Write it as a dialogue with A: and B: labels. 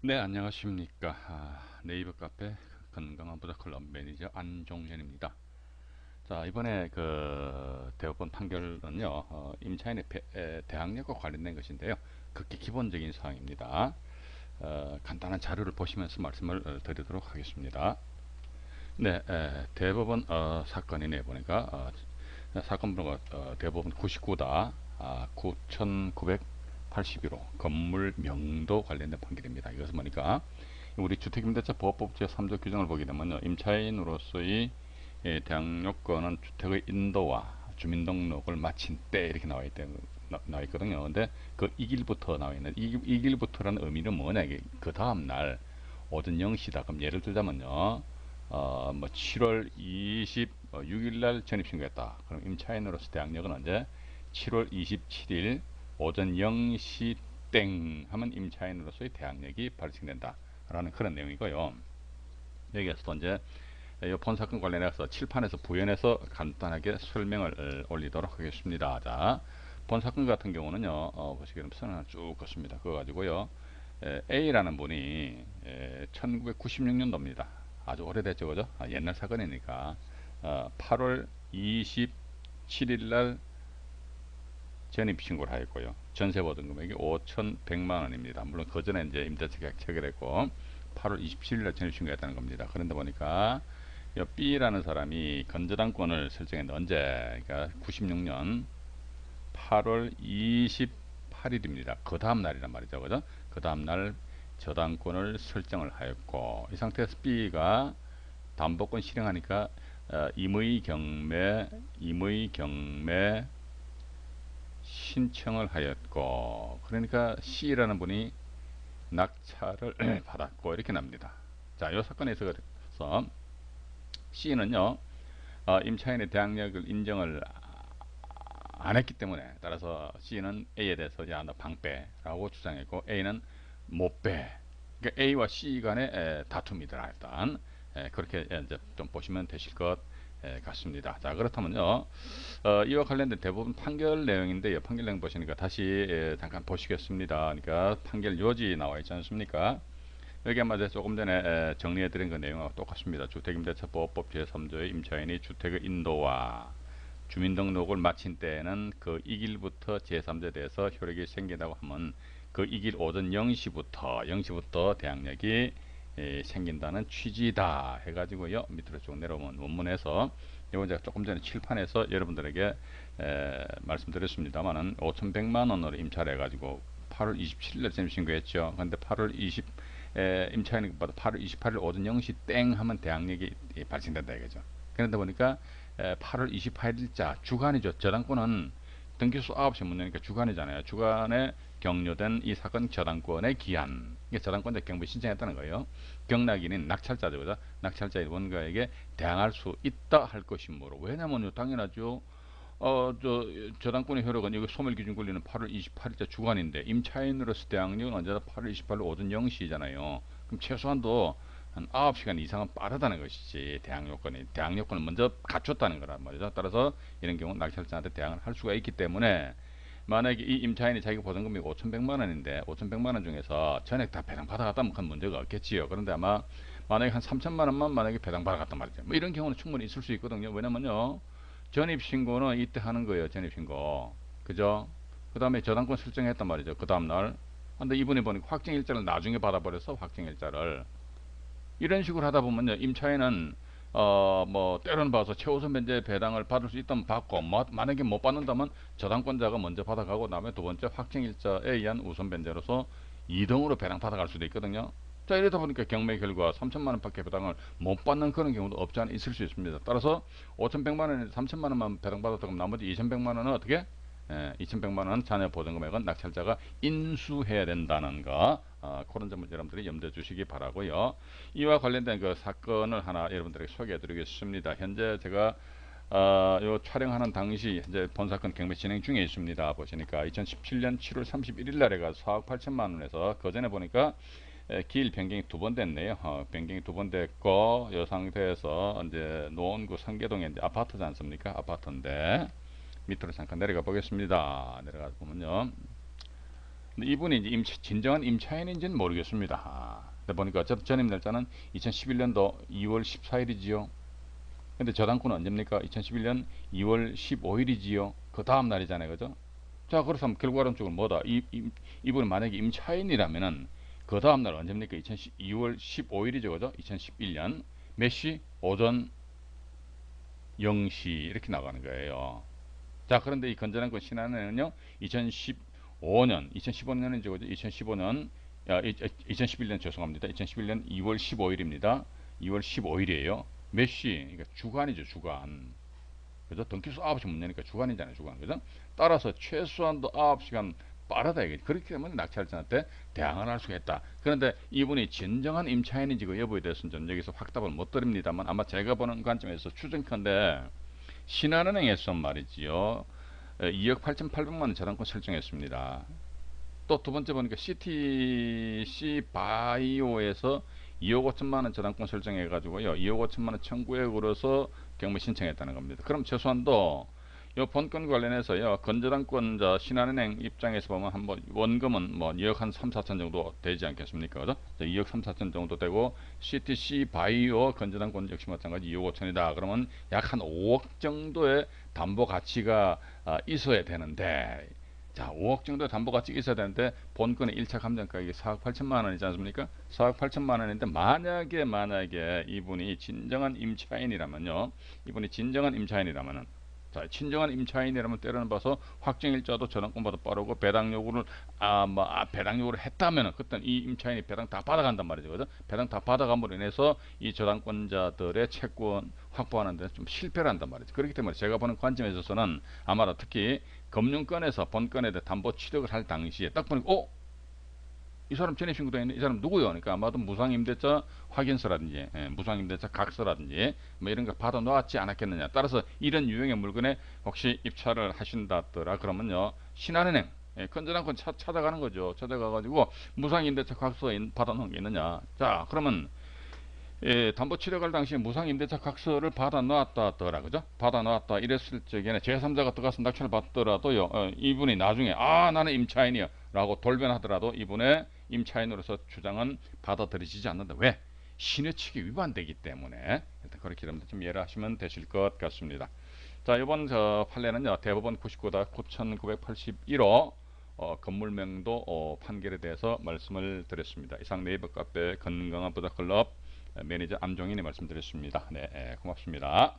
A: 네, 안녕하십니까. 네이버 카페 건강한 부자 클럽 매니저 안종현입니다. 자, 이번에 그 대법원 판결은요, 임차인의 대항력과 관련된 것인데요. 극히 기본적인 사항입니다. 간단한 자료를 보시면서 말씀을 드리도록 하겠습니다. 네, 대법원 사건이네 보니까 사건 번호가 대법원 99다 9981호 건물 명도 관련된 판결입니다. 이것은 뭐니까 우리 주택임대차 보호법 제3조 규정을 보게 되면 임차인으로서의 대항력권은 주택의 인도와 주민등록을 마친 때 이렇게 나와 있거든요. 근데 그 이 길부터 나와 있는 이 길부터라는 의미는 뭐냐, 이게 그 다음 날 오전 0시다. 그럼 예를 들자면요. 뭐 7월 26일 날 전입신고했다. 그럼 임차인으로서 대항력은 언제? 7월 27일 오전 0시 땡 하면 임차인으로서의 대항력이 발생된다. 라는 그런 내용이고요. 여기에서 또 이제 이 본 사건 관련해서 칠판에서 부연해서 간단하게 설명을 올리도록 하겠습니다. 자, 본 사건 같은 경우는요, 보시기는 선을 쭉 긋습니다. 그거 가지고요, A라는 분이 1996년도입니다. 아주 오래됐죠, 그죠? 옛날 사건이니까 8월 27일 날 전입 신고를 하였고요. 전세 보증 금액이 5,100만 원입니다. 물론 그 전에 이제 임대차 계약 체결했고 8월 27일 날 전입 신고했다는 겁니다. 그런데 보니까 이 B라는 사람이 건저당권을 설정했는데 언제? 그러니까 96년 8월 28일입니다. 그 다음 날이란 말이죠, 그죠? 그 다음 날 저당권을 설정을 하였고 이 상태에서 B가 담보권 실행하니까 임의 경매 신청을 하였고, 그러니까 C라는 분이 낙찰을 받았고 이렇게 납니다. 자, 이 사건에 있어서 C는요, 임차인의 대항력을 인정을 안 했기 때문에, 따라서 C는 A에 대해서 야, 너 방빼라고 주장했고 A는 못 빼. 그러니까 A와 C 간의 다툼이더라. 일단 그렇게 이제 좀 보시면 되실 것 같습니다. 자, 그렇다면요, 이와 관련된 대부분 판결 내용인데요. 판결 내용 보시니까 다시 잠깐 보시겠습니다. 그러니까 판결 요지 나와 있지 않습니까? 여기 아마 조금 전에 정리해드린 그 내용하고 똑같습니다. 주택임대차보호법 제3조의 임차인이 영주택의 인도와 주민등록을 마친 때에는 그 이 길부터 제3조에 대해서 효력이 생긴다고 하면 그 이 길 오전 0시부터 대항력이 생긴다는 취지다 해가지고요. 밑으로 쭉 내려오면 원문에서 이거 제가 조금 전에 칠판에서 여러분들에게 말씀드렸습니다만은 5,100만 원으로 임차를 해가지고 8월 27일에 점 신고했죠. 근데 8월 20 임차인이 받아 8월 28일 오전 0시 땡 하면 대항력이 발생된다 이거죠. 그런데 보니까 8월 28일자 주간이죠. 저당권은 등기소 9시 문 여니까 주간이잖아요. 주간에 격려된 이 사건 저당권의 기한, 이게 저당권자 경비 신청했다는 거예요. 경락인인 낙찰자죠, 그죠? 낙찰자의 원가에게 대항할 수 있다 할 것이므로. 왜냐면요, 당연하죠. 저당권의 효력은 이거 소멸기준 권리는 8월 28일자 주간인데 임차인으로서 대항력은 언제나 8월 28일 오전 0시잖아요. 그럼 최소한도 한 9시간 이상은 빠르다는 것이지. 대항력권을 먼저 갖췄다는 거란 말이죠. 따라서 이런 경우 낙찰자한테 대항을 할 수가 있기 때문에 만약에 이 임차인이 자기 보증금이 5,100만 원인데 5,100만 원 중에서 전액 다 배당 받아갔다면 큰 문제가 없겠지요. 그런데 아마 만약에 한 3천만 원만 만약에 배당 받아갔단 말이죠. 뭐 이런 경우는 충분히 있을 수 있거든요. 왜냐면요, 전입신고는 이때 하는 거예요. 전입신고. 그죠? 그 다음에 저당권 설정했단 말이죠. 그 다음날. 근데 이분이 보니까 확정일자를 나중에 받아버려서 확정일자를. 이런 식으로 하다 보면요, 임차인은 뭐 때로는 봐서 최우선 변제 배당을 받을 수 있다면 받고, 만약에 못 받는다면 저당권자가 먼저 받아가고 다음에 두 번째 확정일자에 의한 우선 변제로서 2등으로 배당 받아갈 수도 있거든요. 자, 이러다 보니까 경매 결과 3천만 원밖에 배당을 못 받는 그런 경우도 없지 않아 있을 수 있습니다. 따라서 5,100만 원에 3천만 원만 배당 받았다 그럼 나머지 2,100만 원은 어떻게? 2,100만 원 자녀 보증금액은 낙찰자가 인수해야 된다는 거, 그런 점을 여러분들이 염두에 주시기 바라고요. 이와 관련된 그 사건을 하나 여러분들에게 소개해드리겠습니다. 현재 제가 요 촬영하는 당시 현재 본 사건 경매 진행 중에 있습니다. 보시니까 2017년 7월 31일 날에 가 4억 8천만 원에서 그 전에 보니까 길 변경이 두 번 됐네요. 변경이 두 번 됐고 이 상태에서 이제 노원구 상계동에 이제 아파트지 않습니까? 아파트인데 밑으로 잠깐 내려가 보겠습니다. 내려가 보면요. 근데 이분이 이제 진정한 임차인인지는 모르겠습니다. 근데 보니까 전입 날짜는 2011년도 2월 14일이지요. 근데 저당권은 언제입니까? 2011년 2월 15일이지요. 그 다음 날이잖아요. 그죠? 자, 그렇다면 결과론적으로 뭐다? 이분이 만약에 임차인이라면은 그 다음 날 언제입니까? 2월 15일이죠. 그죠? 2011년 몇 시? 오전 0시 이렇게 나가는 거예요. 자, 그런데 이 건전한권 신한은요, 2015년이죠. 그죠? 2015년, 2011년 죄송합니다. 2011년 2월 15일입니다. 2월 15일이에요. 몇 시? 그러니까 주간이죠, 주간. 그죠? 등기소 9시 문 여니까 주간이잖아요, 주간. 그죠? 따라서 최소한도 9시간 빠르다 이게. 그렇기 때문에 낙찰자한테 대항을 할 수가 있다. 그런데 이분이 진정한 임차인인지 그 여부에 대해서는 전 여기서 확답을 못 드립니다만 아마 제가 보는 관점에서 추정컨대 신한은행에서 말이지요. 2억 8,800만 원 저당권 설정했습니다. 또 두 번째 보니까 CTC 바이오에서 2억 5천만 원 저당권 설정해 가지고요. 2억 5천만 원 청구에 걸어서 경매 신청했다는 겁니다. 그럼 최소한도 요 본건 관련해서요. 건저당권자 신한은행 입장에서 보면 한번 원금은 뭐 2억 한 3, 4천 정도 되지 않겠습니까? 그죠? 2억 3, 4천 정도 되고 CTC 바이오 건저당권 역시 마찬가지 2억 5천이다. 그러면 약 한 5억 정도의 담보 가치가 있어야 되는데 자, 5억 정도 담보 가치 있어야 되는데 본건의 1차 감정가격이 4억 8천만 원이지 않습니까? 4억 8천만 원인데 만약에 이분이 진정한 임차인이라면요. 이분이 진정한 임차인이라면은 자, 진정한 임차인이라면 때려는 봐서 확정일자도 저당권보다 빠르고 배당 요구를 배당 요구를 했다면은 그때는 이 임차인이 배당 다 받아간단 말이죠, 그죠? 배당 다 받아감으로 인해서 이 저당권자들의 채권 확보하는 데 좀 실패를 한단 말이죠. 그렇기 때문에 제가 보는 관점에 있어서는 아마도 특히 금융권에서 본건에 대해 담보 취득을 할 당시에 딱 보니까 이 사람 전입신고돼 있네. 이 사람 누구요? 그러니까 아마도 무상임대차 확인서라든지 무상임대차 각서라든지 뭐 이런 거 받아 놓았지 않았겠느냐. 따라서 이런 유형의 물건에 혹시 입찰을 하신다더라 그러면요. 신한은행 건전한권 찾아가는 거죠. 찾아가가지고 무상임대차 각서 받아 놓은 게 있느냐. 자, 그러면 담보 취득할 당시에 무상임대차 각서를 받아 놓았다더라, 그죠? 받아 놓았다 이랬을 적에는 제3자가 들어가서 낙찰을 받더라도요, 이분이 나중에 나는 임차인이야 라고 돌변하더라도 이분의 임차인으로서 주장은 받아들여지지 않는다. 왜? 신의 측이 위반되기 때문에. 일단 그렇게 여러분들 좀 이해를 하시면 되실 것 같습니다. 자, 이번 판례는요, 대법원 99-9981호 건물명도 판결에 대해서 말씀을 드렸습니다. 이상 네이버 카페 건강한 부자클럽 매니저 암종인이 말씀드렸습니다. 네, 고맙습니다.